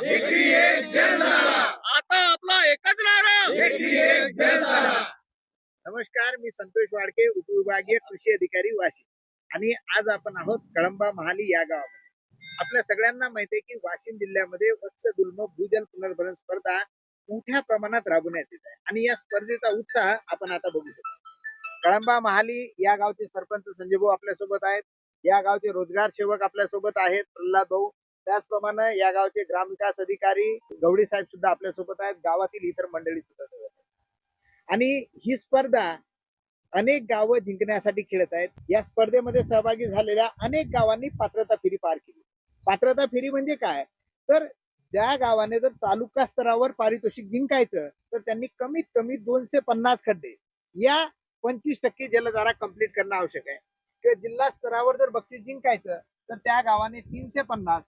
एकरी एक जलधारा. आता आपला एकच नारा. एकरी एक जलधारा. नमस्कार, मी संतोष वाडके, उपविभागीय कृषी अधिकारी वाशिम आणि आज आपण आहोत कळंबा महाली या गावामध्ये. आपल्या सगळ्यांना माहिती आहे की वाशिम जिल्ह्यामध्ये वत्सगुल्म भूजल पुनर्भरण स्पर्धा मोठ्या प्रमाणात राबवण्यात येत आहे आणि या स्पर्धेचा उत्साह आपण आता बघू शकतो. कळंबा महाली या गावचे सरपंच संजय भाऊ आपल्या सोबत आहेत. या गावचे रोजगार सेवक आपल्या सोबत आहेत प्रल्हाद भाऊ. त्याचप्रमाणे या गावचे ग्रामविकास अधिकारी गवडी साहेब सुद्धा आपल्या सोबत आहेत. गावातील इतर मंडळी सुद्धा सोबत आहेत. आणि ही स्पर्धा अनेक गावं जिंकण्यासाठी खेळत आहेत. या स्पर्धेमध्ये सहभागी झालेल्या अनेक गावांनी पात्रता फेरी पार केली. पात्रता फेरी म्हणजे काय, तर ज्या गावाने जर तालुका स्तरावर पारितोषिक जिंकायचं तर त्यांनी कमीत कमी 250 खड्डे या 25% जलधारा कंप्लीट करणं आवश्यक आहे. किंवा जिल्हा स्तरावर जर बक्षीस जिंकायचं तर त्या गावाने 350